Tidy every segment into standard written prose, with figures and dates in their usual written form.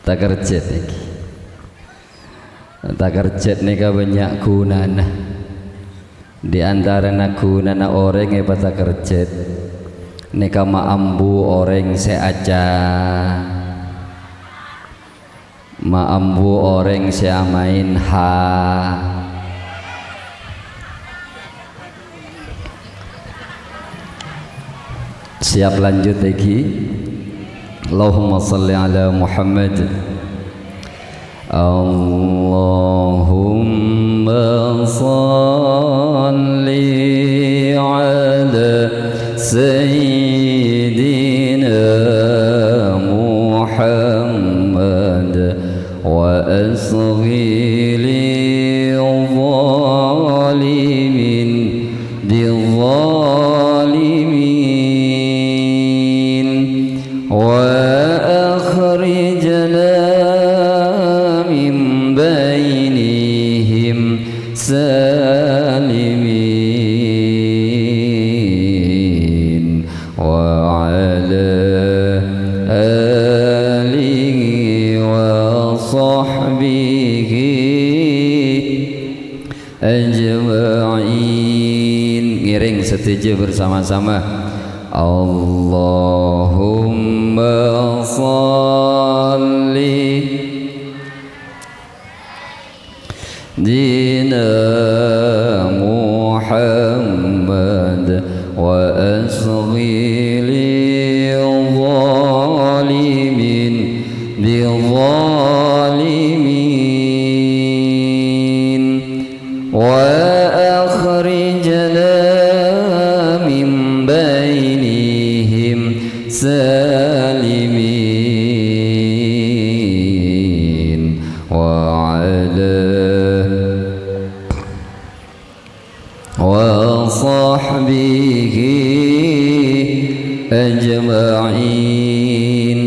takerjet iki. Takerjet nika banyak gunana. Di antara gunana orang yang takerjet nika maambu orang seaca, maambu orang seamain ha. Siap lanjut lagi. Allahumma salli ala Muhammad. Allahumma salli ala Sayyidina Muhammad wa asghi lil zalimin bil zalimin wa akhrijna salimin wa ala alihi wa sahbihi ajma'in. Ngiring setuju bersama-sama. Allahumma salli dina Muhammad wa asghi lil zalimin bil zalimin wa akhrijna min bainihim salimin wa ala wa sahbihi ajma'in.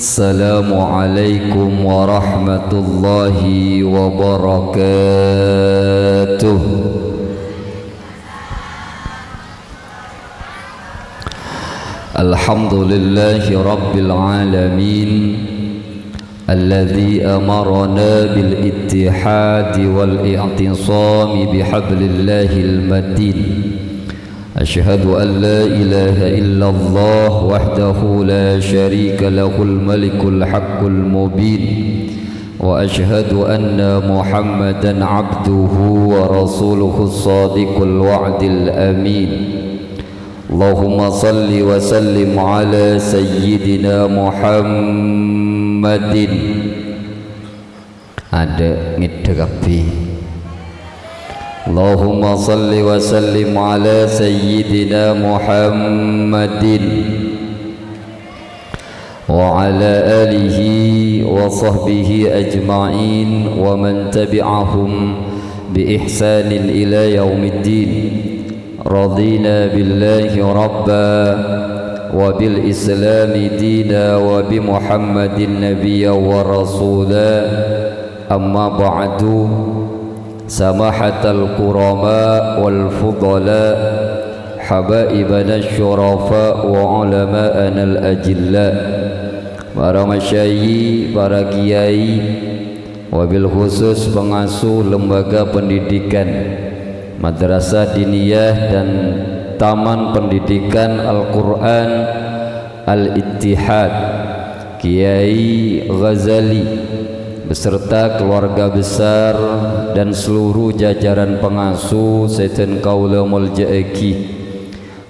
Assalamualaikum warahmatullahi wabarakatuh. Alhamdulillahi rabbil alamin الذي أمرنا بالاتحاد والاعتصام بحبل الله المتين. أشهد أن لا إله إلا الله وحده لا شريك له الملك الحق المبين وأشهد أن محمدا عبده ورسوله الصادق الوعد الأمين. اللهم صل وسلم على سيدنا Muhammadin. Ada ngidekapi. Allahumma salli wa sallim ala sayyidina Muhammadin wa ala alihi wa sahbihi ajma'in wa man tabi'ahum bi ihsanin ila yaumiddin. Radina billahi rabba wa bil islami dina wa bi Muhammadin nabiyya wa rasula. Amma ba'du. Samahatal kurama wal fudala habaibana syurafa wa ulama'ana al ajilla. Para masyayikh, para kiai, wabil khusus pengasuh lembaga pendidikan Madrasah Diniyah dan Taman Pendidikan Al-Quran Al-Ittihad Kiai Ghazali beserta keluarga besar dan seluruh jajaran pengasuh Setan Kaula Muljaeki,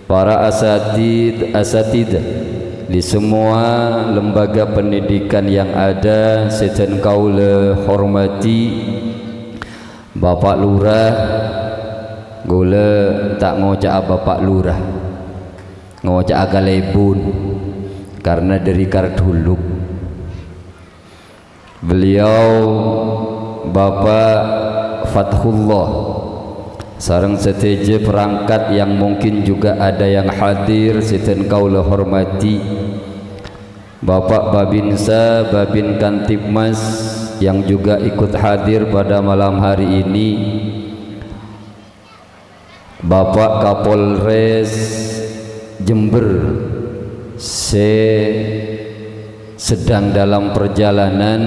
para asatid di semua lembaga pendidikan yang ada. Setan Kaula hormati Bapak Lurah. Gula tak ngocak Bapak Lurah, ngocak agalebun karena dari Karduluk. Beliau Bapak Fathullah sareng seteje perangkat yang mungkin juga ada yang hadir. Setan kaula hormati Bapak Babinsa, Babin Kantipmas yang juga ikut hadir pada malam hari ini. Bapak Kapolres Jember sedang dalam perjalanan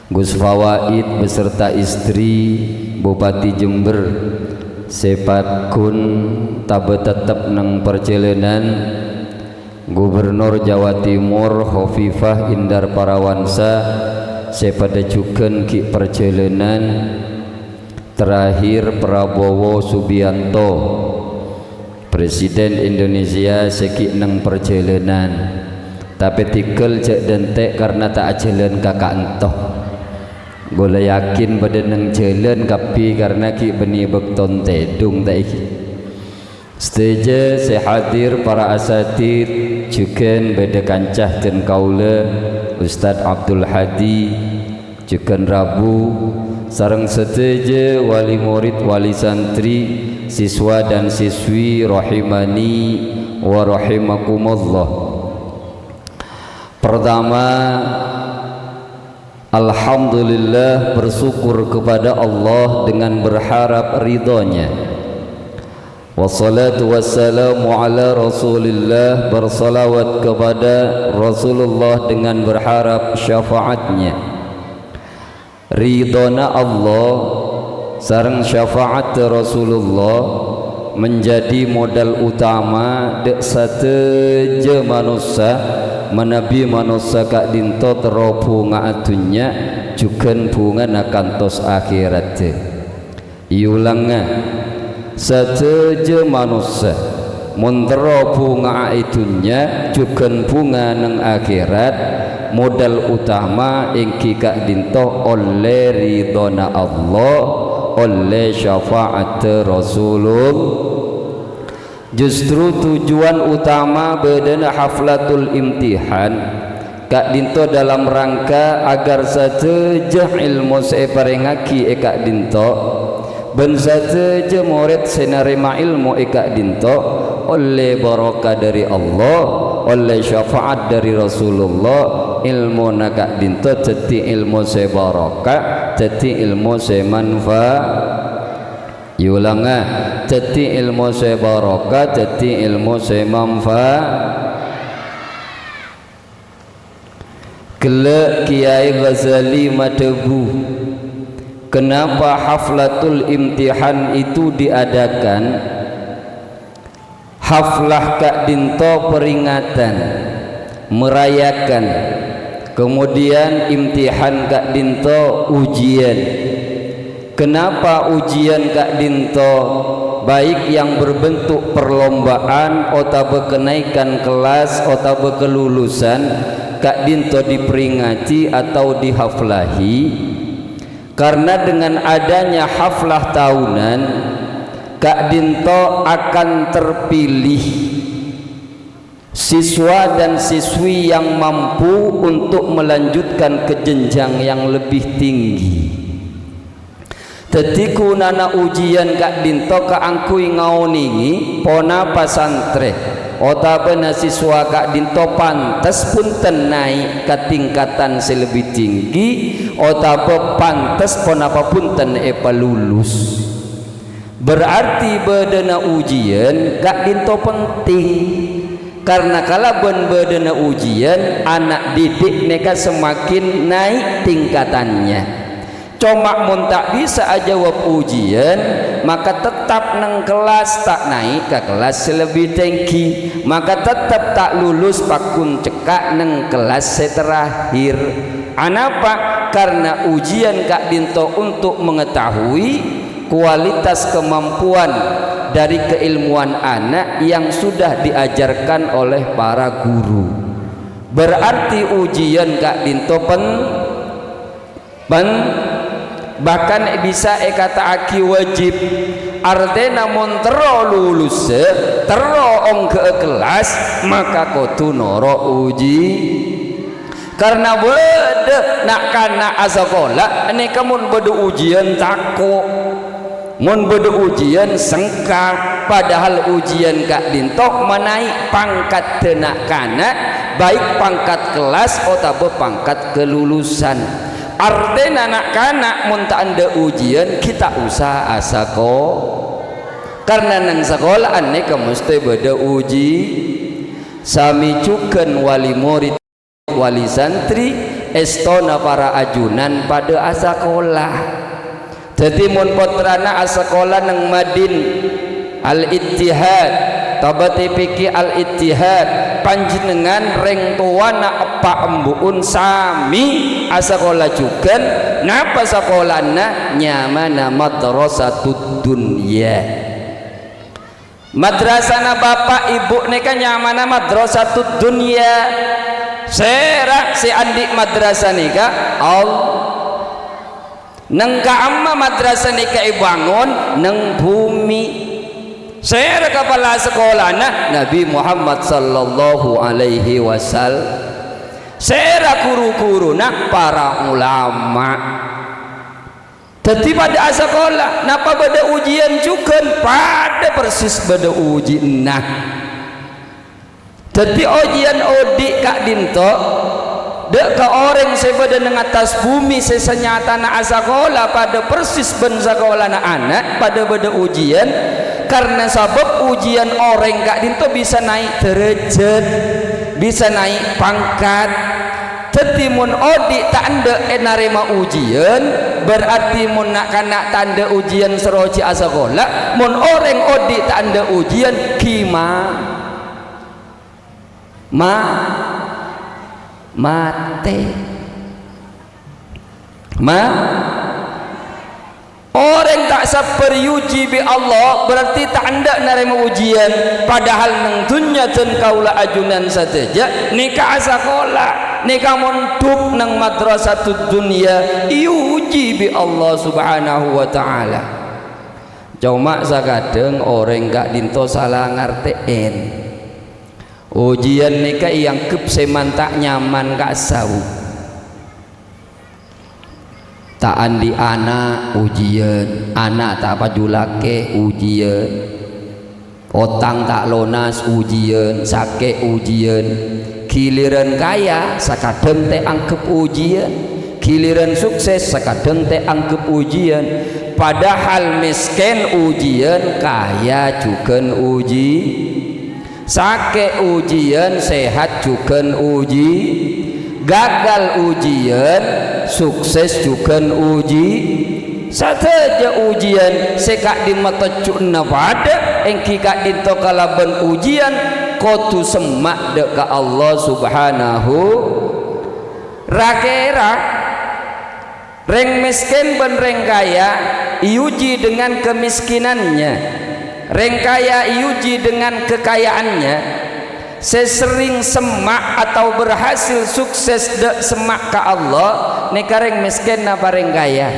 Gus Fawaid beserta istri Bupati Jember sepakun tabe tetep nang perjalanan Gubernur Jawa Timur Khofifah Indar Parawansa sepada juken ki perjalanan terakhir Prabowo Subianto Presiden Indonesia seki nang perjalanan tapi tikel cek dentek karena tak jalan kakak entoh boleh yakin pada nang jalan kapi karena ki beni bekton tedung tak iki seteja sehadir para asatid juken beda kancah dan kaula Ustadz Abdul Hadi juken Rabu sareng seteja wali murid wali santri siswa dan siswi rahimani wa rahimakumullah. Pertama, alhamdulillah bersyukur kepada Allah dengan berharap ridhonya. Wassalatu wassalamu ala rasulillah, bersalawat kepada Rasulullah dengan berharap syafaatnya. Ridhona Allah sareng syafaat Rasulullah menjadi modal utama dek sateja manusia menabi manusia kak dinto terobu nga'atunya juken bunga nakantos akhirat iulangnya sateja manusia menterobu nga'itunya juken bunga nang akhirat modal utama ingki kak dinto oleh ridhona Allah oleh syafaat Rasulullah. Justru tujuan utama bedana haflatul imtihan kak dinto dalam rangka agar sateja ilmu separengaki kak dinto ben sateja murid senarima ilmu kak dinto oleh barokah dari Allah oleh syafaat dari Rasulullah ilmu nakak dinto teti ilmu sebarokah teti ilmu semanfaat yulanga teti ilmu sebarokah teti ilmu semanfaat. Kelak Kiai Ghazali Madebu, kenapa haflatul imtihan itu diadakan? Haflah kak dinto peringatan merayakan, kemudian imtihan kak dinto ujian. Kenapa ujian kak dinto baik yang berbentuk perlombaan atau kenaikan kelas atau kelulusan kak dinto diperingati atau dihaflahi? Karena dengan adanya haflah tahunan kak dinto akan terpilih siswa dan siswi yang mampu untuk melanjutkan ke jenjang yang lebih tinggi. Tetiku nana ujian kak dinto kaangkui ngaoningi pona pasantre otabena siswa kak dinto pantas pun naik ke tingkatan selebih tinggi otaba pantas pon apapun epa lulus. Berarti bedana ujian kak dinto penting karena kala bedana ujian anak didik mereka semakin naik tingkatannya. Cuma mun tak bisa jawab ujian maka tetap nang kelas tak naik ke kelas lebih tinggi maka tetap tak lulus pakun cekak nang kelas terakhir. Anapa? Karena ujian kak dinto untuk mengetahui kualitas kemampuan dari keilmuan anak yang sudah diajarkan oleh para guru. Berarti ujian kak dinto bahkan bisa kata aki wajib artena mun tero lulus tero ong ke kelas maka kotu noro uji karena bede nak kana asakola ini kamu bede ujian tako mun bede ujian sengkak padahal ujian kak dintok menaik pangkat tenak kana baik pangkat kelas atau pangkat kelulusan. Artinya anak kanak munta anda ujian kita usah asako karena nang sekolah aneka mesti beda uji sami cuken wali murid wali santri estona para ajunan pada asakolah. Jadi mun putrana asakolah nang Madin Al-Ittihad tabati piki Al-Ittihad panjenengan reng tuana apa embuun sami asakolah juga napa sakolana nyamana madrasatud dunya. Madrasana bapak ibu neka nyamana madrasatud dunya. Serak si andik madrasah nika neng ka amma madrasah nika ibangun neng bumi. Serak kepala sekolah Nabi Muhammad sallallahu alaihi wasallam. Serak guru-guru nak para ulama. Tadi pada sekolah napa pada ujian juga pada persis pada ujian nah. Tadi ujian odik kak dinto dek ke orang sepada neng atas bumi sesenyata na asakola pada persis ben sekolah na anak pada ujian karena sebab ujian orang kak dinto bisa naik derajat bisa naik pangkat. Tadi mun odik tanda narima ujian berarti mun nak kanak tanda ujian seroci asakola mun orang odik tanda ujian kima mate orang tak sabar yuji bi Allah berarti tak anda narima ujian padahal nang dunya dan kaula ajunan saja nikah asakola nikah monduk nang madrasatud dunya yuji bi Allah subhanahu wa ta'ala. Cuma sakadeng orang gak dinto salah ngartiin ujian nikah yang kep seman tak nyaman kak sau tak andi anak ujian anak tak pajulake ujian otang tak lonas ujian sakit ujian giliran kaya sakadeng teh angkep ujian giliran sukses sakadeng teh angkep ujian padahal miskin ujian kaya juga uji sakit ujian sehat juga uji gagal ujian sukses juga uji saja ujian sekak di mata cuna pada engki kak dinto kalaban ujian kotu semak deka Allah subhanahu rakera reng miskin ben reng kaya iuji dengan kemiskinannya reng kaya iuji dengan kekayaannya. Sesering semak atau berhasil sukses dek semak ke Allah neka reng miskin napa reng kaya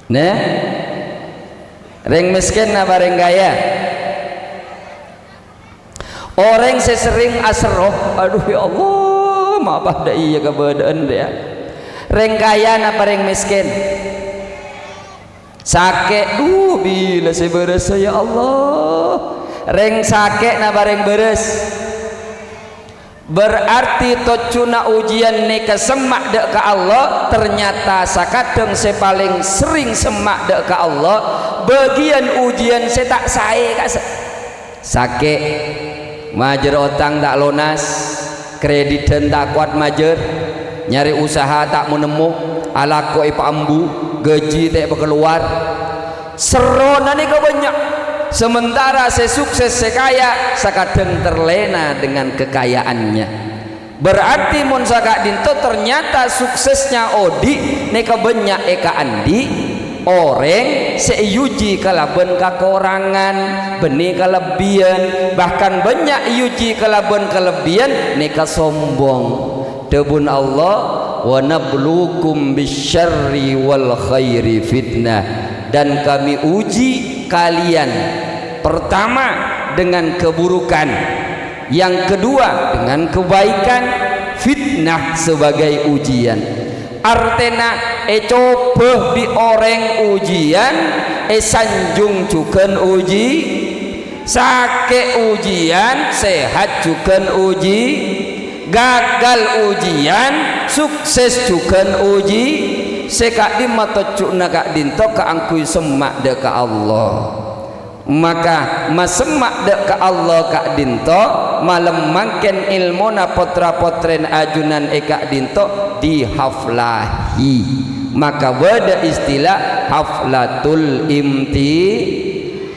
nah reng miskin napa reng kaya orang sesering asroh aduh ya Allah maaf dah iya keberadaan dia reng kaya napa reng miskin sakit bila saya berasa ya Allah reng sakit napa reng beres berarti tocuna ujian neka semak dek ke Allah ternyata sakadeng saya paling sering semak dek ke Allah bagian ujian saya tak saya sakit majer otang tak lunas kreditan tak kuat majer nyari usaha tak menemu alako ipa ambu gaji tak keluar serona nih banyak sementara saya sukses saya kaya sakadeng terlena dengan kekayaannya berarti mun sakak dinto ternyata suksesnya odi neka banyak eka andi orang seyuji kalaban kakorangan benih kelebihan bahkan banyak yuji kalaban kelebihan neka sombong debun Allah wa nabluukum bisyarri wal khairi fitnah dan kami uji kalian pertama dengan keburukan yang kedua dengan kebaikan fitnah sebagai ujian artena coba di orang ujian sanjung juga uji sakit ujian sehat juga uji gagal ujian sukses juga uji sekak di mata cukna kak dinto keangkui semak deka Allah maka mas semak deka Allah kak dinto malam mangken ilmu na potra potren ajunan eka dinto dihaflahi, maka wada istilah haflatul imti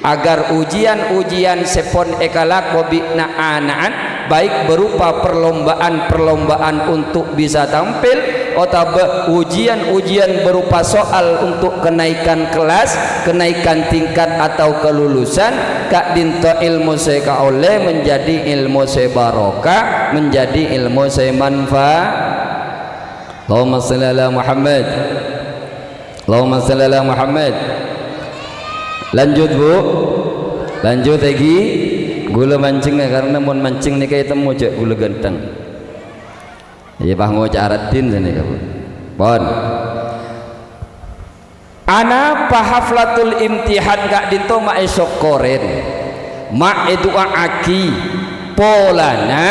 agar ujian-ujian sepon ekalak wabikna anaan baik berupa perlombaan-perlombaan untuk bisa tampil atau ujian-ujian berupa soal untuk kenaikan kelas, kenaikan tingkat atau kelulusan, kak dinto ilmu seka oleh menjadi ilmu se barokah, menjadi ilmu se manfaat. Allahumma shalli ala Muhammad, Allahumma shalli ala Muhammad. Lanjut bu, lanjut lagi. Gula mancing karena mau mancing nih kayak temu cek gula ganteng. Iya bah ngocak aratin sini kamu. Bon. Ana haflatul imtihan gak dinto ma esok koren, ma edua aki polana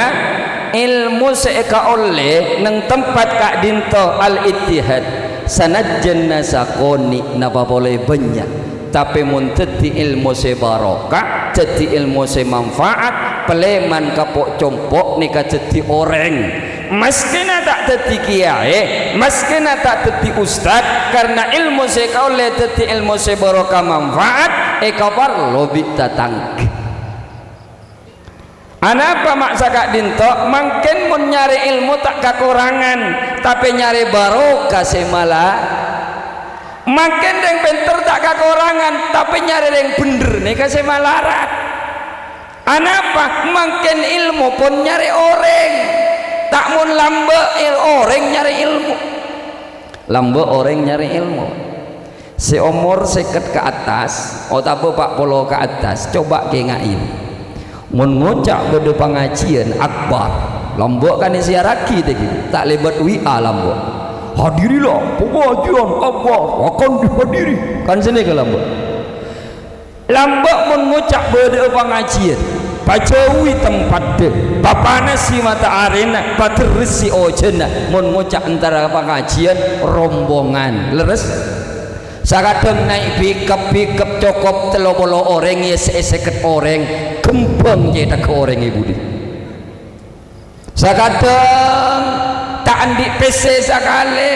ilmu seeka oleh neng tempat kak dinto al ittihad sanajjan nasakoni napa boleh banyak, tapi mun teti ilmu se barokah, teti ilmu se manfaat, peleman kapok compok nika teti orang, maskena tak teti kiai, maskena tak teti ustad, karena ilmu se kaule teti ilmu se barokah manfaat, ekabar lobi tatang. Anapa maksa kak dinto mungkin mun nyari ilmu tak kekurangan, tapi nyari barokah se malah makin yang pinter tak kekurangan, tapi nyari yang bener nih kasih malarat. Anapa makin ilmu pun nyari orang, tak mun lambe orang nyari ilmu, lambe orang nyari ilmu. Seumur seket ke atas atau 40 ke atas, coba kengain mun ngocak beda pengajian akbar lambok kan siaraki tak lebat WA lambok hadirilah pengajian akbar akan dihadiri kan sini ke lambok mun ngocak beda pengajian pacawi tempat deh papana si mata arena paterisi ojena mun ngocak antara pengajian rombongan leres sakadeng naik pikap cokop 30 orang ya seket orang kembang jadi ke orang ibu di sakadeng tak andi PC sakale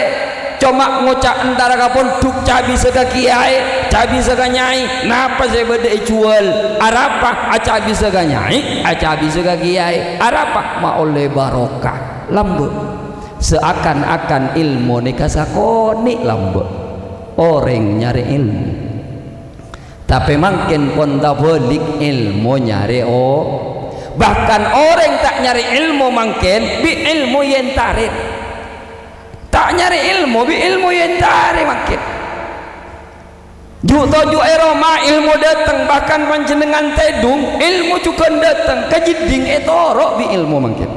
cuma ngocak antara kapon duk cabi seka kiai cabi seka nyai napa saya beda jual arapa acabi seka nyai acabi seka kiai arapa ma oleh barokah lambe seakan-akan ilmu nikah sakoni lambe orang nyari ilmu, tapi makin pun tak balik ilmu nyari bahkan orang tak nyari ilmu makin bi ilmu yang tarik, tak nyari ilmu bi ilmu yang tarik makin ju eroma ilmu datang, bahkan panjenengan tedung ilmu juga datang kejiding etorok bi ilmu makin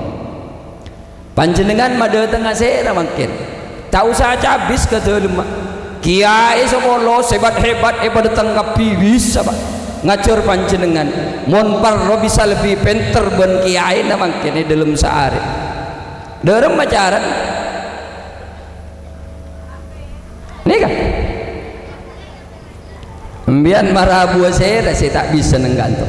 panjenengan mada tengah sera makin tak usah cabis ke dalam kiai sepolo sebat hebat datang ke piwis apa ngajar panjenengan mon parro bisa lebih pinter ben kiai na mangkene dalam sehari dalam pacaran nikah mbian marabu saya tak bisa nenggantung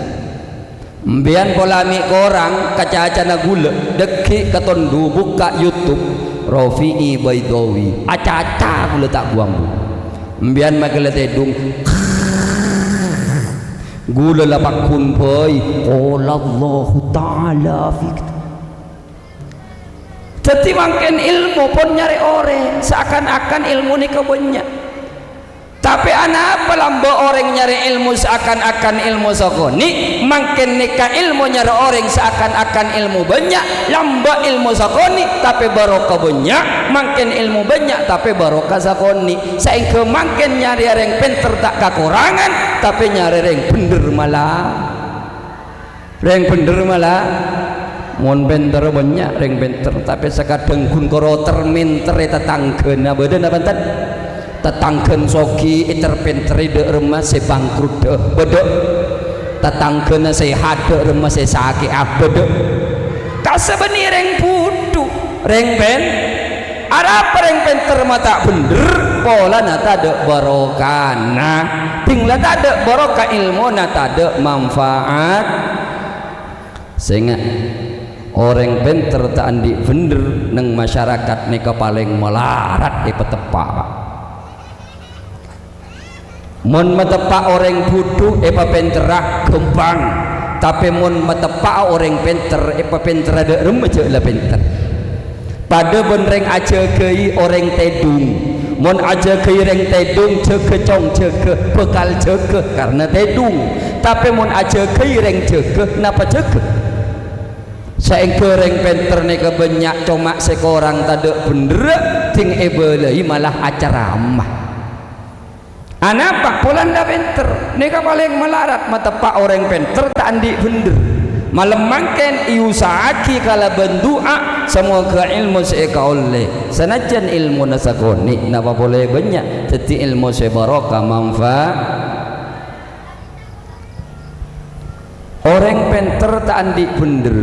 mbian polamik orang kaca-acana gula deki ketondu buka YouTube Rafi'i Baidawi aca-aca gula tak buang bu mbian magala tedung gula lapak kun boy qala Allah taala fik jadi makin ilmu pun nyari orang seakan-akan ilmu ni kebanyak, tapi anak apa lamba orang nyari ilmu seakan-akan ilmu sakoni makin nikah ilmu nyari orang seakan-akan ilmu banyak lamba ilmu sakoni tapi barokah banyak makin ilmu banyak tapi barokah sakoni sehingga makin nyari orang pinter tak kekurangan tapi nyari orang bener malah mon pinter banyak orang pinter tapi sekadang kun koro terminter tetangga badan apa tadi tetanggen sogi interpentri de remah se bangkrut de bedek tetanggen se hade remah se sakit bedek kasebeni reng budu reng ben arep reng penter mata bener pola nata de barokah nah tinggal tak ada barokah ilmu nata de manfaat sehingga orang pinter tak andi bener neng masyarakat nika paling melarat di petepak. Mun metepak orang bodoh penterah gempang, tapi mun metepak orang pinter pinter ada remaja lah pinter. Pada benreng aja kei orang tedung, mun aja kei orang tedung jaga cong jaga bekal jaga karena tedung, tapi mun aja kei orang jaga napa jaga? Saya orang pinter nika banyak cuma sekorang tade bener ting ebelai malah acaramah. Anapa polanda pinter nika paling melarat matepak orang pinter tak andi bener malam mangken iusaaki kala bendua semoga ilmu seeka oleh sanajan ilmu nasakoni napa boleh banyak teti ilmu sebarokah manfaat. Orang pinter tak andi bener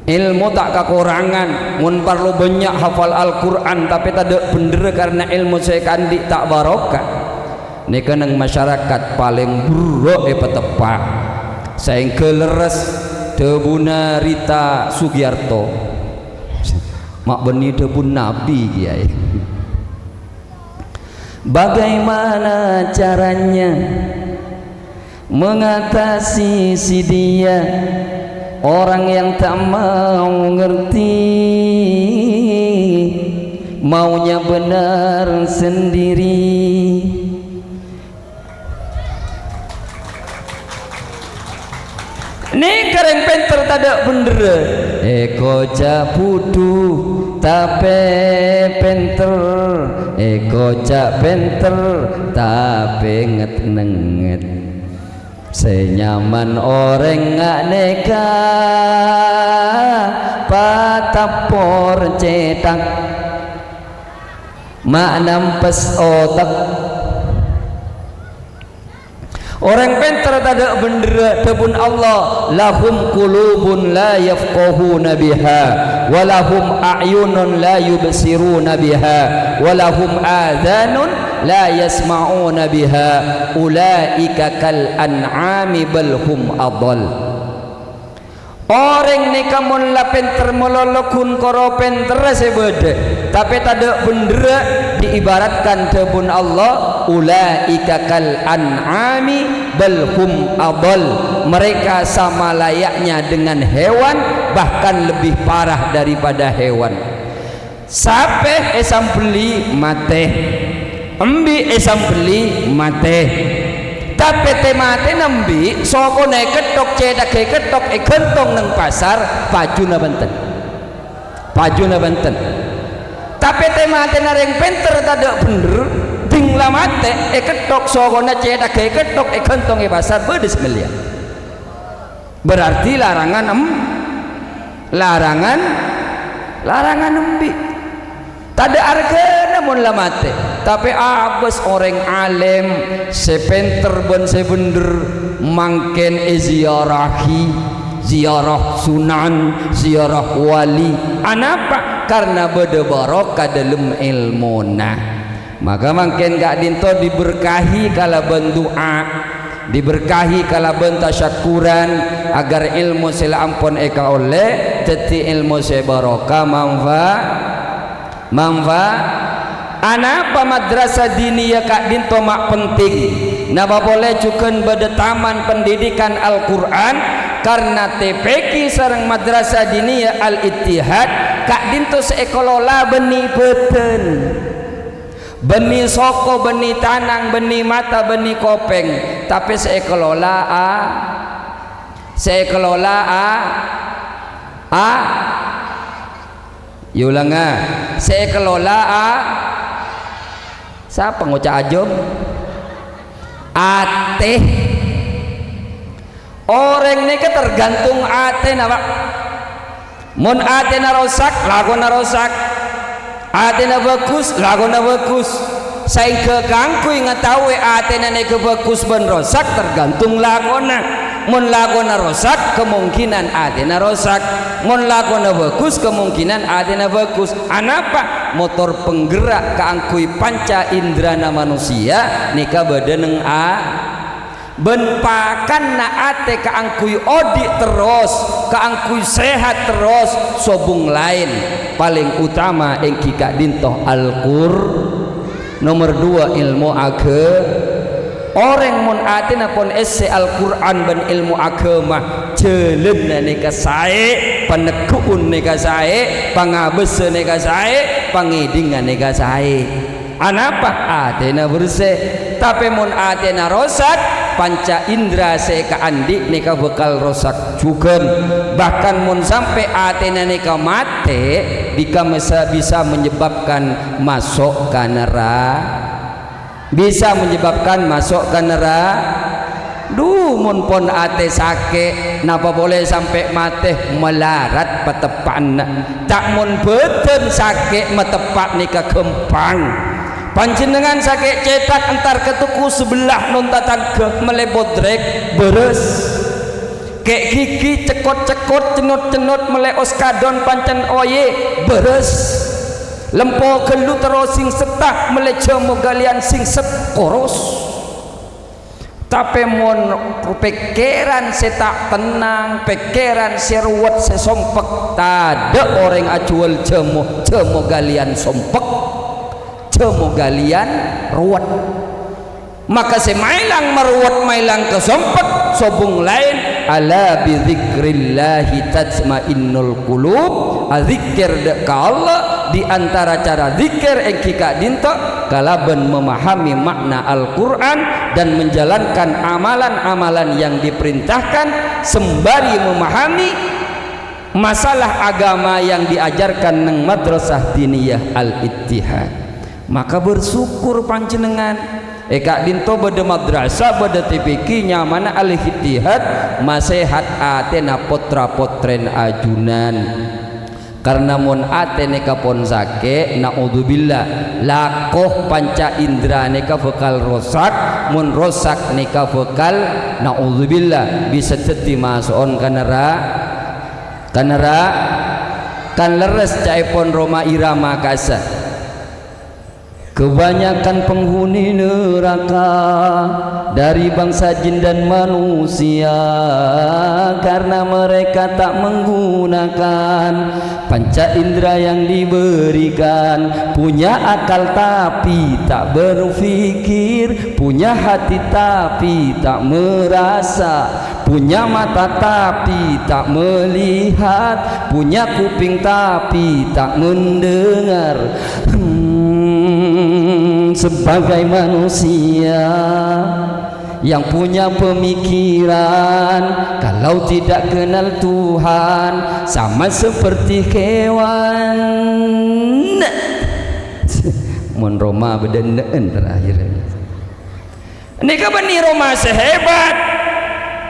ilmu tak kekurangan mun perlu banyak hafal Al-Quran tapi tak ada bener karena ilmu seeka andi tak barokah. Nika nang masyarakat paling buruk petepak saing keleres debuna Rita Sugiarto mak beni debun nabi kiai. Bagaimana caranya mengatasi si dia orang yang tak mau ngerti maunya benar sendiri. Ni keren pinter tada bener eko cak pudu tapi pinter eko cak pinter tapi nget-nget senyaman orang ngak neka patapor cetak mak nampes otak. Orang pinter tak bener tebun Allah lahum qulubun la yafqahuna biha walahum a'yunun la yubsiruna biha walahum adhanun la yasma'una biha ulaika kal an'ami bal hum adall. Orang ni kamun la pinter melolokun koro pinter sebede tapi tak ada bener diibaratkan tebun Allah ulaika kal an'ami bal hum adall, mereka sama layaknya dengan hewan bahkan lebih parah daripada hewan. Sape esam beli mate embi esam beli mate tapi temate nembi soko naik ketok cedak ketok kentong neng pasar pajuna Banten tapi temate nareng pinter tak bener ting lamate ketok soko na cedak ketok kentong pasar bedes miliar berarti larangan embi tak ada harga namun lamate tapi abes orang alim sepenter ben sebener mangken ziarahi ziarah sunan ziarah wali anapa karena beda barokah dalam ilmuna maka mangken gak dinto diberkahi kala bendoa diberkahi kala ben tasyakuran agar ilmu sila ampun eka oleh teti ilmu se barokah manfaat anapa madrasah diniyah kak dinto mak penting napa boleh cuken pada taman pendidikan Al-Quran karena TPQ sareng madrasah diniyah Al-Ittihad kak dinto seekolola benih beten benih soko benih tanang benih mata benih kopeng tapi seekolola yulanga sekelola siapa ngocak ajom ate orang ini tergantung ate napa mun ate na rosak lagu na rosak ate na bagus lagu na bagus saya kekangkuy ngetahui ate na bagus ben rosak tergantung lagona mun lagona rosak kemungkinan adena rosak mun lagona bagus kemungkinan adena bagus anapa motor penggerak keangkui panca indrana manusia nika badaneng ben pakan na ate kaangkuy odi terus kaangkuy sehat terus sobung lain paling utama yang kika dintoh Al-Qur nomor 2 ilmu orang mun atina pun esse Al-Quran ben ilmu agama jelen nika sae panekuun nika sae pangabese nika sae pangidingan nika sae anapa atina bersih tapi mun atina rosak panca indra seka andi nika bekal rosak juga bahkan mun sampai atina nika mate dika bisa menyebabkan masuk ke neraka bisa menyebabkan masuk ke neraka mun pon ate sake napa boleh sampai mate melarat patepan tak mun beten sake metepat nika kempang panjenengan sake cetak entar ketuku sebelah nontatan ke melebodrek beres kek gigi cekot-cekot cenut-cenut meleos kadon pancen oye beres lempo gelu terus sing setah melejo mogalian sing sekoros tapi mon pikiran setak tenang pikiran seruwet sesompek tada orang ajual jemo galian sompek jemo galian ruwet maka semailang meruwet mailang kesompek sobung lain ala bi dzikrillahi tatmainnul qulub azikir ka Allah di antara cara zikir yang kika dinto kalaban memahami makna Al-Quran dan menjalankan amalan-amalan yang diperintahkan sembari memahami masalah agama yang diajarkan neng madrasah diniyah Al-Ittihad maka bersyukur panjenengan Kak dinto bade madrasah bade TPK nyamana Al-Ittihad masehat atena potra potren ajunan karena mun ate neka pon sake naudzubillah lakoh panca indra neka bekal rosak mun rosak neka bekal naudzubillah bisa jadi masuon kanera kan leres cai pon Roma Irama kasa kebanyakan penghuni neraka dari bangsa jin dan manusia karena mereka tak menggunakan panca indera yang diberikan punya akal tapi tak berpikir punya hati tapi tak merasa punya mata tapi tak melihat punya kuping tapi tak mendengar sebagai manusia yang punya pemikiran kalau tidak kenal Tuhan sama seperti hewan mun Roma bedendeen terakhir ini kapan nih Roma sehebat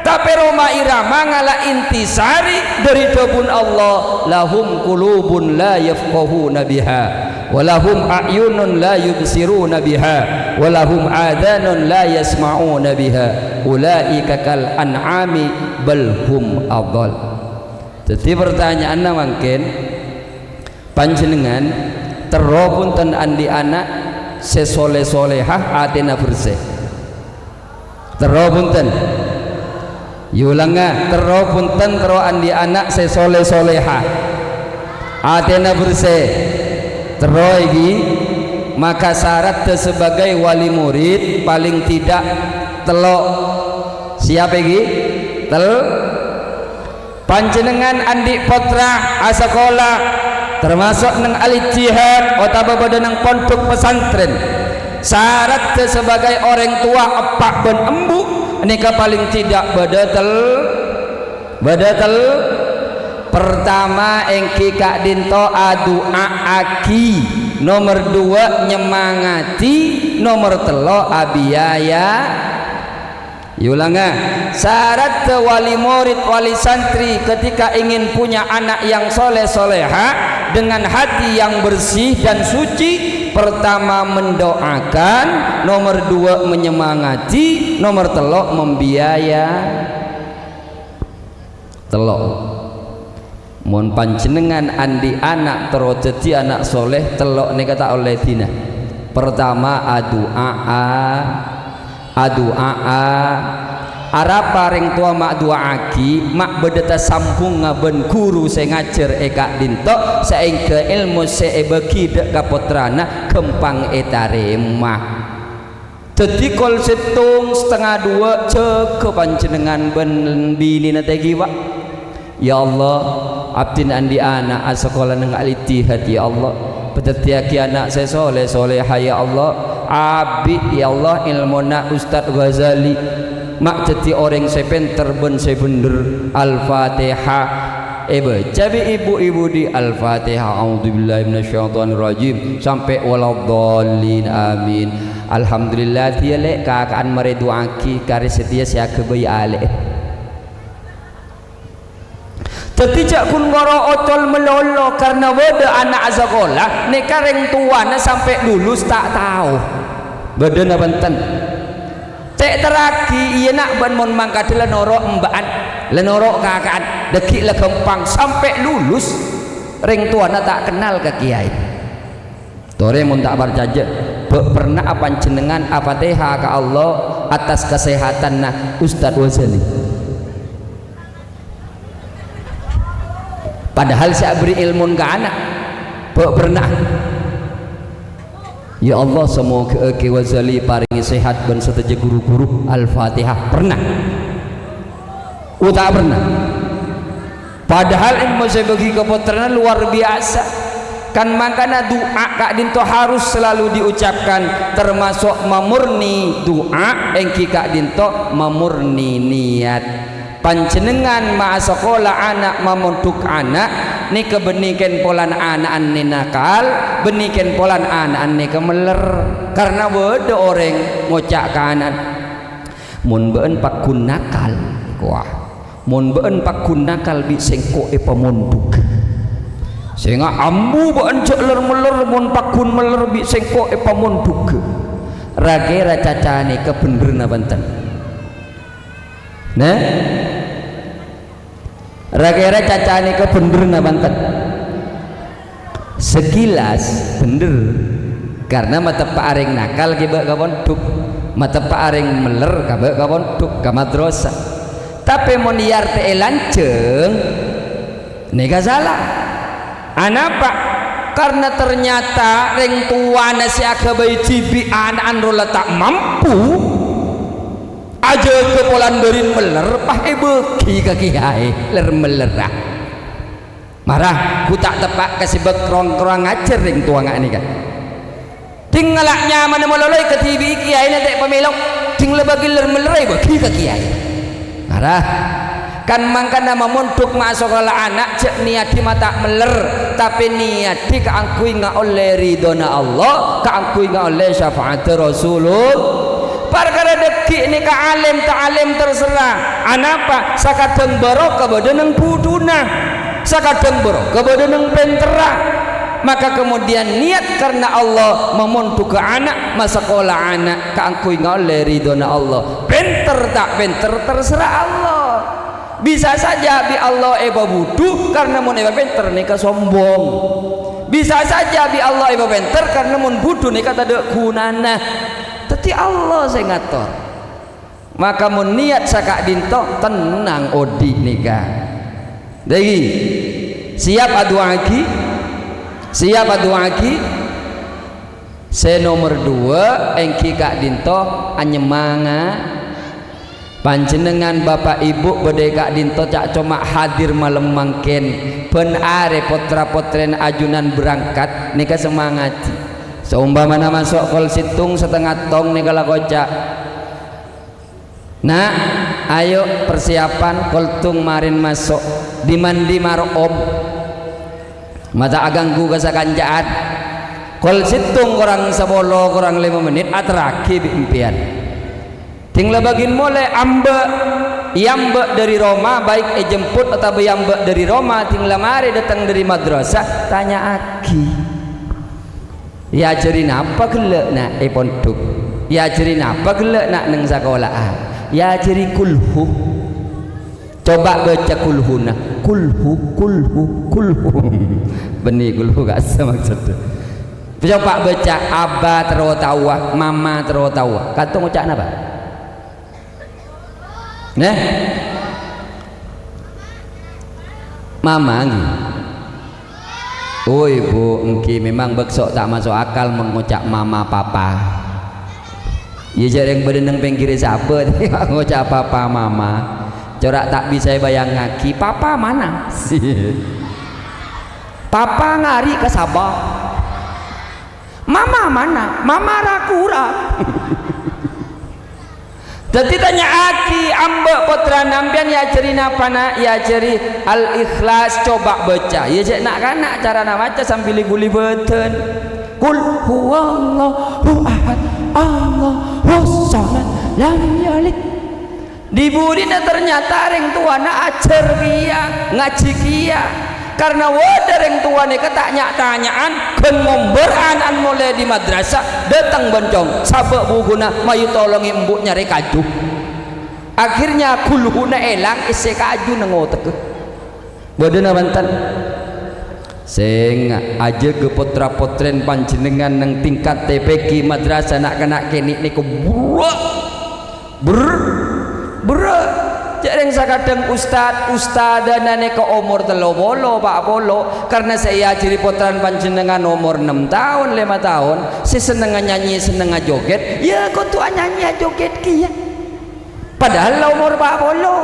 tapi Roma Irama ngala intisari dari kebun Allah lahum qulubun la yafqahuna biha walahum a'yunun la yubsiruna biha walahum adhanun la yasma'una biha ulaika kal an'ami bal hum adall. Jadi pertanyaanna mungkin panjenengan terobunten andi anak sesoleh-solehah atina bersih terobunten yulanga terobunten tero andi anak sesoleh-solehah atina bersih teroigi maka syarat sebagai wali murid paling tidak telok siapa lagi panjenengan andi potra asakola termasuk neng Al-Ittihad otaba pada neng pondok pesantren syarat sebagai orang tua epak ben embu nikah paling tidak badatel pertama engki kak dinto adua aki nomor 2 nyemangati nomor 3 abiyaya yulanga syarat wali murid wali santri ketika ingin punya anak yang soleh soleha dengan hati yang bersih dan suci pertama mendoakan nomor 2 menyemangati nomor 3 membiaya telok mun panjenengan andi anak terus jadi anak soleh telok nih kata oleh dina pertama adua arapa ring tua mak duaaki mak bedeta sambung ngaben guru saya ngajar eka dinto saengke ilmu saya bagi dek kapotrana kempang etaremah jadi kol setung setengah dua cek panjenengan ben bini nategi wa ya Allah abdin andi anak asekolah nang alitihad ya Allah petetiaki anak saya soleh solehah ya Allah abi ya Allah ilmuna Ustadz Ghazali mak jadi orang saya pinter ben saya bener Al-Fatihah baca ibu-ibu di Al-Fatihah a'udzubillahi minasyaitonirrajim sampai waladhdallin amin alhamdulillah dia lek kakaan mereduaki kari setia sia kebai ale jadi jak kun ngoro ocol melolo karena wada anak sekolah nek kareng tuana sampai lulus tak tahu bedena benten cek teraki iya nak ban mon mangkat lenoro embaan lenoro kakaan dekik le kempang sampai lulus ring tuana tak kenal ke kiai tore mun tak barjaje pernah apa jenengan Al-Fatihah ke Allah atas kesehatan nah Ustadz Ghazali padahal saya beri ilmu ke anak pernah ya Allah semoga ke Ghazali paringi sehat dan seteja guru-guru Al-Fatihah pernah tak pernah padahal ilmu saya bagi keputrana luar biasa kan makanya doa kak dinto harus selalu diucapkan termasuk memurni doa engki kak dinto memurni niat panjenengan ma sekolah anak memunduk anak ni kebenikan polan anak ni nakal benikan polan anak ni kemeler karena beda orang ngocak kanan mun beun pakun nakal wah mun beun pakun nakal bi sengko pamunduk sehingga ambu beun cek ler meler mun pakun meler bi sengko pamunduk ragera cacane kebenerna banten nah ragera cacane kebenerna banten sekilas bener karena mata paring nakal kiba kaponduk mata paring meler kabe kaponduk ka madrasah tapi mun liar teh lanceng nega salah anapa karena ternyata ring tuana si akabai cibi anak rola tak mampu aja ke polan berin meler pahe beki ke kiai ler melerah marah ku tak tepak kasih bekrong-krong ngacer ring tua ngak ni kan tinggalaknya mana meloloi ke TV kiai nanti pemelok tinggal bagi ler melerai beki ke kiai marah kan mangkana memunduk masuk ala anak cek niat di mata meler tapi niat di keangkui ngak oleh ridona Allah keangkui ngak oleh syafaat Rasulullah perkara dekik ni ka alim tak alim terserah anapa sakadeng barokah badaneng buduna sakadeng barokah badaneng pentera maka kemudian niat karena Allah memuntuk ke anak masa sekolah anak keangkui oleh ridona Allah penter tak penter terserah Allah bisa saja bi Allah eba budu karena mun eba penter nika sombong bisa saja bi Allah eba penter karena mun budu nika tada gunana tapi Allah saya ngatur maka mun niat sakak dinto tenang odi nikah degi siap adu aki siap adu aki saya nomor 2 engki kak dinto anyemanga panjenengan bapak ibu bedai kak dinto cak cuma hadir malam mangken ben are potra potren ajunan berangkat nikah semangati seumpamana masuk kol situng setengah tong nih kalau kocak nah ayo persiapan kol tung marin masuk dimandi marom mata aganggu kasakanjaan kol situng kurang 10 kurang 5 menit atraki impian tinggal bagin mulai ambek yambek dari Roma baik jemput atau yambek dari Roma tinggal mari datang dari madrasah tanya aki ya ajarin apa gelek nak pondok ya ajarin apa gelek nak neng sekolahan ya ajarin kulhu coba baca kulhuna kulhu benih kulhu gak sama maksudnya coba baca abah terotawa mama terotawa kata ngucap apa Nah, mama ngi. Oh ibu engki memang beksok tak masuk akal mengucap mama papa. Ya jarang berenang pinggir siapa mengucap papa mama. Corak tak bisa bayang ngaki papa mana? Papa ngari ke Sabah. Mama mana? Mama rakura. Jadi tanya aki ambek putra nampian ya ceri napana ya ceri al-ikhlas coba baca ya cek nak kanak cara nak baca sambil guli beten kul huwallahu ahad Allahus samad lam yalid diburina ternyata reng tuana acer kia ngaji kia karena wadah reng tuane ketak tanyaan kan ngomberan an mulai di madrasah datang bencong sabak buguna mayu tolongi embuk nyari kaju akhirnya kulhuna elang isi kaju nengotek badana bantan sing aja ke putra-putren panjenengan nang tingkat TPQ madrasah nak kena kini niku jarang sakadang ustadanane ke umur 30 Pak Bolo karena saya jadi potran panjenengan umur 6 tahun 5 tahun si seneng nyanyi seneng joget ya kau tuh nyanyi joget kia padahal umur Pak Bolo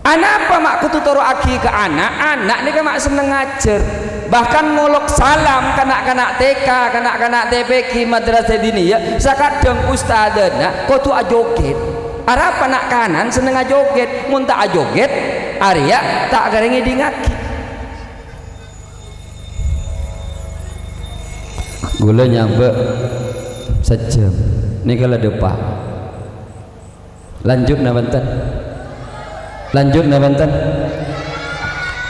anak apa mak kutu toro aki ke anak ni kan mak seneng ngajar bahkan ngolok salam kanak-kanak TK kanak-kanak TPQ madrasah diniyah sakadang ustadana kau tuh joget Arapa nak kanan seneng joget muntah joget Arya tak garengi di ngaki gula nyampe sejam ini kalau depan lanjut nabantan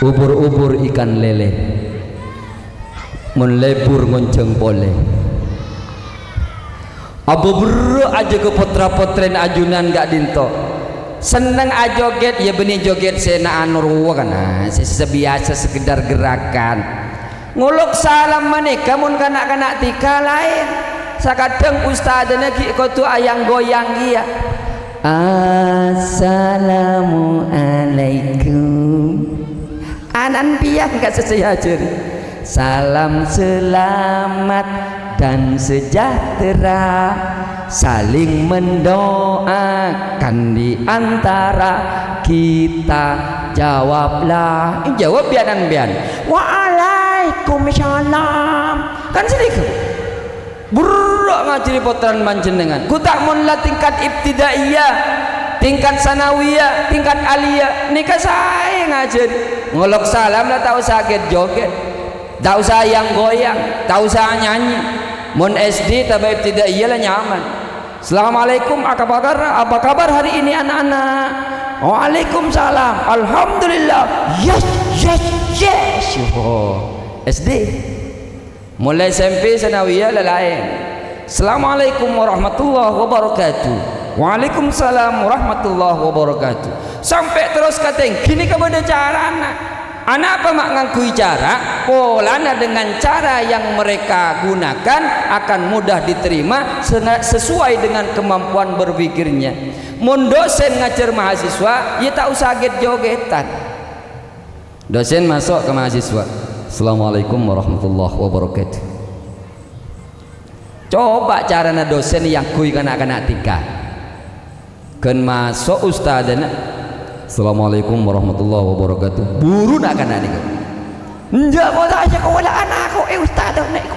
ubur-ubur ikan lele mun lebur ngonceng pole Abu bro aja ke potra-potren ajunan gak dinto seneng ajoget ya benih joget sena anur kan sebiasa sekedar gerakan nguluk salam maneka mun kanak-kanak tika lain sakadang ustadana ki kotu ayang goyang dia assalamualaikum anan piang gak sesehajar salam selamat dan sejahtera saling mendoakan di antara kita jawablah jawab bianan waalaikumsalam kan sedikit buruk ngajari potran panjenengan ku tak munlah tingkat ibtidaiyah tingkat sanawiyah tingkat aliyah nikah saya ngajar ngolok salam lah tak usah joget tak usah yang goyang tak usah nyanyi mun SD tabai ibtidaiyah lah nyaman assalamualaikum apa kabar hari ini anak-anak waalaikumsalam alhamdulillah yes SD mulai SMP sanawiyah lah lain assalamualaikum warahmatullahi wabarakatuh waalaikumsalam warahmatullahi wabarakatuh sampai terus kateng kini kepada cara anak apa mak ngangkui cara polana dengan cara yang mereka gunakan akan mudah diterima sesuai dengan kemampuan berpikirnya mun dosen ngajar mahasiswa ya tak usah jogetan dosen masuk ke mahasiswa assalamualaikum warahmatullahi wabarakatuh coba carana dosen yang kui kanak-kanak tika kan masuk ustadana assalamualaikum warahmatullahi wabarakatuh buru nak kena ni enggak mau tak aja kau ada anak kau ustaz dah naik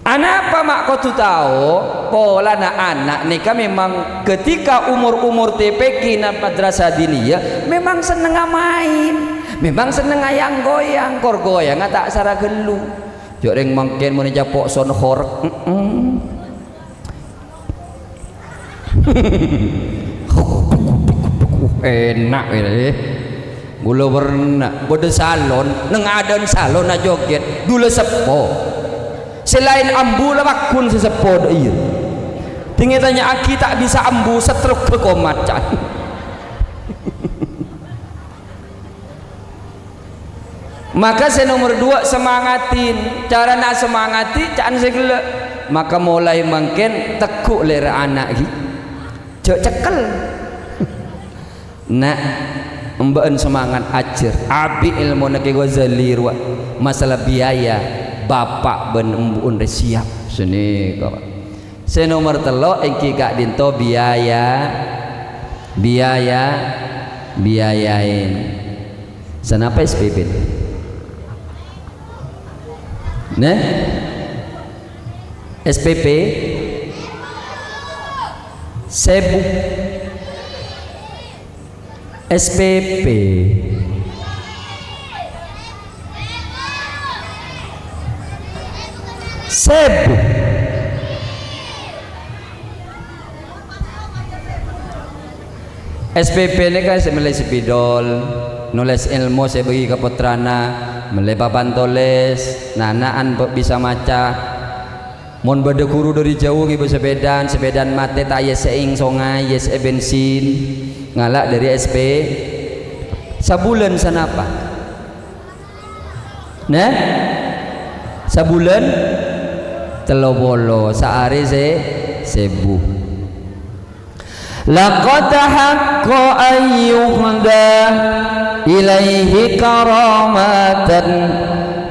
anak apa mak kau tu tahu pola anak ni kan memang ketika umur TPQ na madrasah diniyah memang seneng main memang seneng ayang goyang kor goyang tak sara gelu joreng mangken mun japok son horek enak ini gula warna bodoh salon neng adan salon na joget dulu sepo selain ambu lah bakun sesepo iya tinggal tanya aki tak bisa ambu setruk ke komat can maka saya nomor 2 semangatin cara nak semangati can segala maka mulai mungkin tekuk lera anak gi cek cekel nak mbaan semangat ajar abi ilmu nak Ghazali ruat masalah biaya bapak ben embun siap sini kok se nomor telo engki kak dinto biayain sanapa SPP nah SPP sebu SPP sebu SPP ini kan saya mulai sepidol nulis ilmu saya bagi ke putrana mulai papan tulis nanaan bisa maca mon bade guru dari jauh ibu sepedaan mate tak yes seing songai yes bensin ngalak dari SP sabulan sanapa nah sabulan telobolo sehari sebu laqad haqqa ayyuhda ilaihi karamatan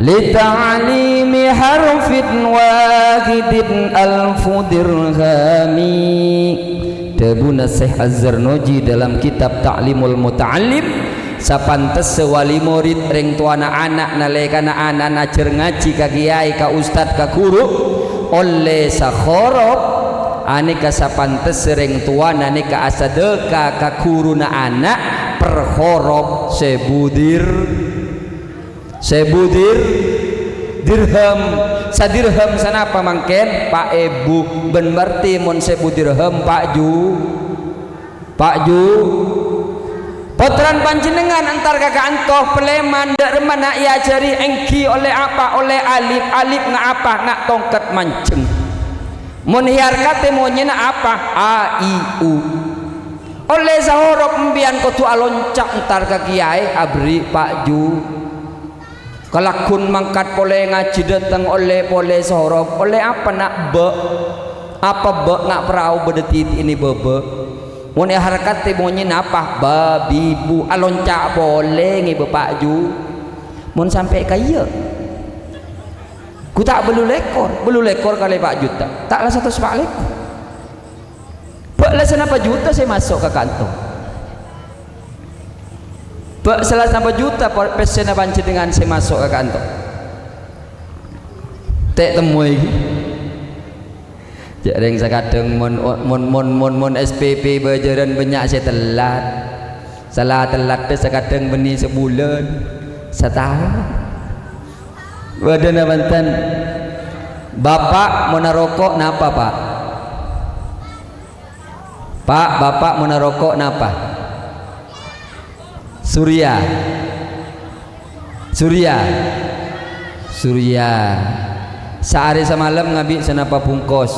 lita'alimi harfin wahidin alfu dirhami Dabuna Syekh Az-Zarnuji dalam kitab Ta'limul Muta'allim sapantes sewali murid ring tuana anak nalekana anak ajar ngaji ka kiai ka ustad ka guru oleh sakhorop ane ka sapantes ring tuana ane ka asadeka ka guru na anak perhorop sebudir dirham sadirham sanapa mangken Pak Ibu ben berarti mon sebu dirham Pak Ju potran panjenengan antar kakak antoh peleman dak remana ia jari engki oleh apa oleh alif ngapa ngak tongkat manceng mon hiar kate monyena apa a i u oleh sahorok mbian kotu aloncak antar ka kiai abri Pak Ju kalakun mangkat pole ngaji datang oleh pole sorop oleh apa nak be nak perahu bedetit ini bebe mun harakat temonyin apa babi bu alonca boleh ngi Bapak Ju mun sampai kaya ku tak belu lekor kali Pak Juta taklah 100 Pak lekor baklah senapa juta saya masuk ke kantong Pak salah sampai juta pesen panci dengan saya masuk ke kantor. Tek temui. Jarang sakadeng mon SPP berjalan banyak saya telat. Salah telat tu sakadeng beni sebulan setahun. Badan abantan. Bapak mau narokok napa Pak? Pak bapak mau narokok napa? Surya sehari semalam ngabi senapa bungkos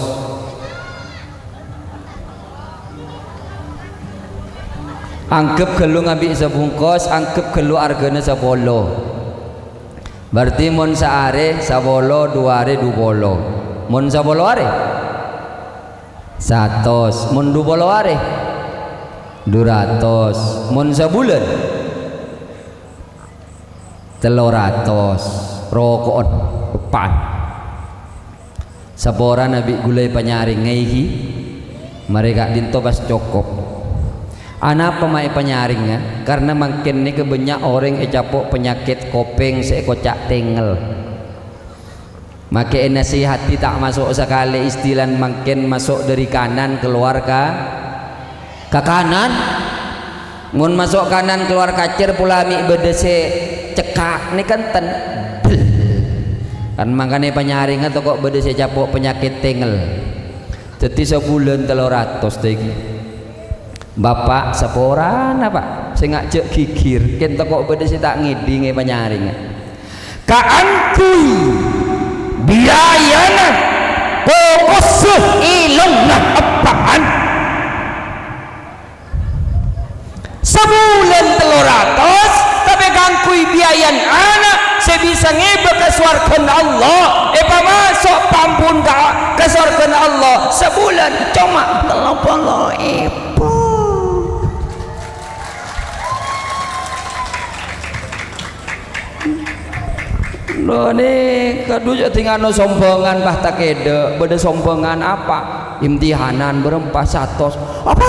angkep kelu ngabi sebungkos angkep kelu argana sabolo berarti mon sehari sabolo 2 hari 20 mon sabolo hari 100 mon 20 hari 200 mon sabulan 300 rokok depan sabora nabi gulai penyaring ngaihi mereka dintobas cokop anak pemai penyaringnya karena makin ini kebanyak orang capok penyakit kopeng seekocak tengel maka nasihati tak masuk sekali istilah makin masuk dari kanan keluar ke kanan mun masuk kanan keluar kacir pula mi bedese cekak ni kan ten kan makanya penyaring atau kok bedese capok penyakit tengel jadi sebulan 300 lagi bapak seporan apa saya ngajak gigir kita kok bedese tak ngiding penyaring kaangkui biayana fokus ilunglah apaan sebulan 300 tapi kangkui biayan anak saya bisa ngebe ke suarkan Allah masuk masuk pampun ke surga Allah sebulan cuma 30.000. Loh nih kadunya tinggal no sombongan bah tak kede beda sombongan apa imtihanan berempah satos apa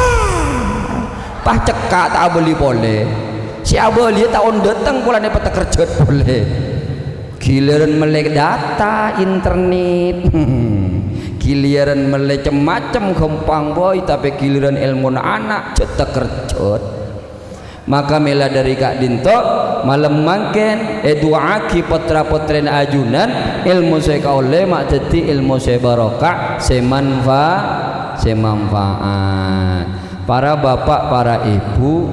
pah cekak tak beli boleh si abeli tahun datang pula nih peta kerja boleh giliran melek data internet giliran melek macam gampang boy tapi giliran ilmu anak cetak kerja. Maka mela dari Kak Dinto malam mangken eduaki potra potren ajunan ilmu saya kaule mak jadi ilmu saya barokah semanfaat para bapak para ibu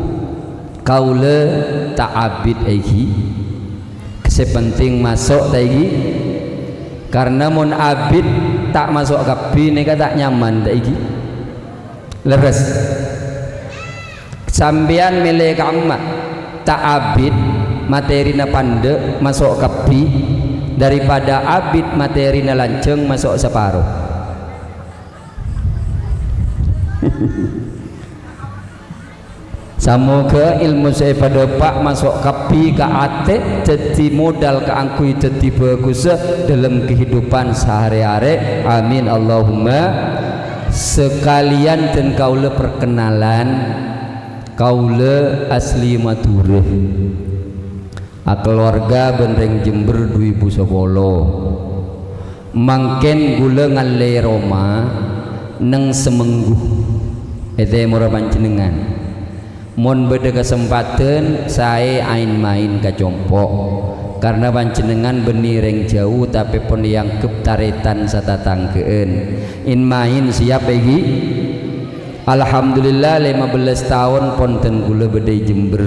kaule tak abid egi sepenting masuk lagi karena mon abid tak masuk kapi neka tak nyaman lagi leres sambian milih kamu tak abid materi na pande masuk kapi daripada abid materi na lanceng masuk separuh. Semoga ilmu saya pada pak masuk kapi ke ate jadi modal ke angkui jadi bagus dalam kehidupan sehari-hari. Amin Allahumma. Sekalian dan kaula perkenalan kaula asli Madura keluarga Benreng Jember 2010 mangken gula ngalle Roma neng semengguh ete mura panjenengan mon beda kesempatan saya ain main ke Compok karena panjenengan benireng jauh tapi pun yang keptaretan satatangkeun in main siap lagi. Alhamdulillah 15 tahun ponten gula bedai Jember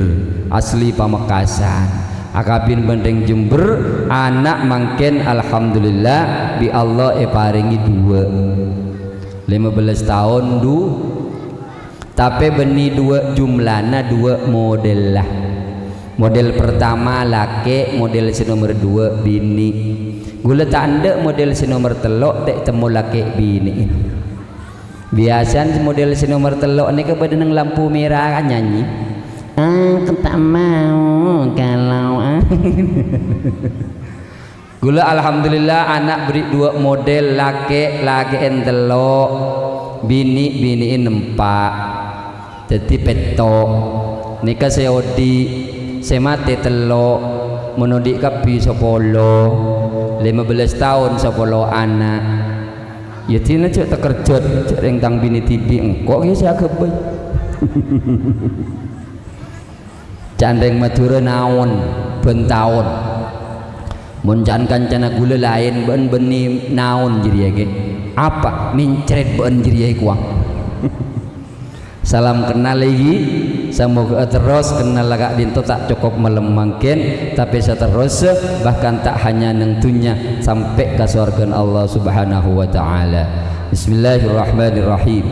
asli Pamekasan akabin Benreng Jember anak mangken alhamdulillah bi Allah paringi 2 15 tahun tapi beni 2 jumlahna 2 model lah model pertama laki model si nomor 2 bini gula tak ada model si nomor 3 tak temu laki bini biasanya model si nomor 3 ini kepada neng lampu merah kan nyanyi aku tak mau kalau gula alhamdulillah anak beri 2 model laki entelok bini nempak jadi peto nikah seodi semate telok menudi kapi 10 15 tahun 10 anak ya tina cek tak kerja cek rengtang bini tibi engkau ya saya kebay candeng Madura naon bentahun muncan kancana gula lain ben beni naon jadi ya apa mincret ben jadi ya kuang salam kenal lagi semoga terus kenal Kak Dinto tak cukup malam mungkin tapi seterus bahkan tak hanya nentunya sampai ke surga Allah Subhanahu wa taala. Bismillahirrahmanirrahim.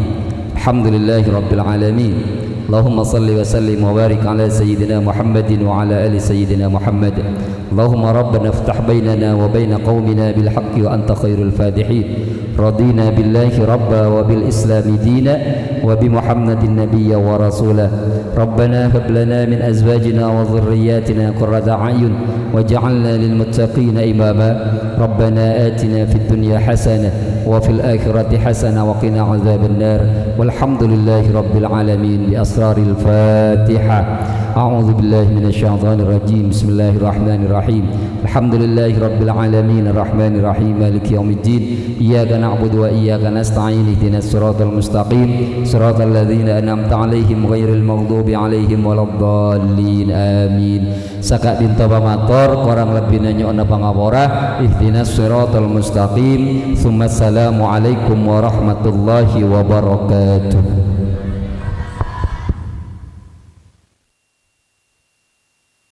Alhamdulillahirabbil alamin. Allahumma salli wa sallim wa barik ala sayyidina Muhammadin wa ala ali sayyidina Muhammad. Allahumma rabbana iftah bainana wa bain qaumina bil haqqi wa anta khairul fatihin. رضينا بالله ربا وبالإسلام دينا وبمحمد النبي ورسوله ربنا هب لنا من أزواجنا وذرياتنا قرة أعين وجعلنا للمتقين إماما ربنا آتنا في الدنيا حسنة وفي الآخرة حسنة وقنا عذاب النار والحمد لله رب العالمين بأسرار الفاتحة أعوذ بالله من الشيطان الرجيم بسم الله الرحمن الرحيم الحمد لله رب العالمين الرحمن الرحيم مالك يوم الدين إياك نعبد وإياك نستعين اهدنا الصراط المستقيم صراط الذين أنعمت عليهم غير المغضوب عليهم ولا الضالين آمين Saka Dinto pamator korang lebih nanya pangapora ihdinas siratal mustaqim. Assalamualaikum warahmatullahi wabarakatuh.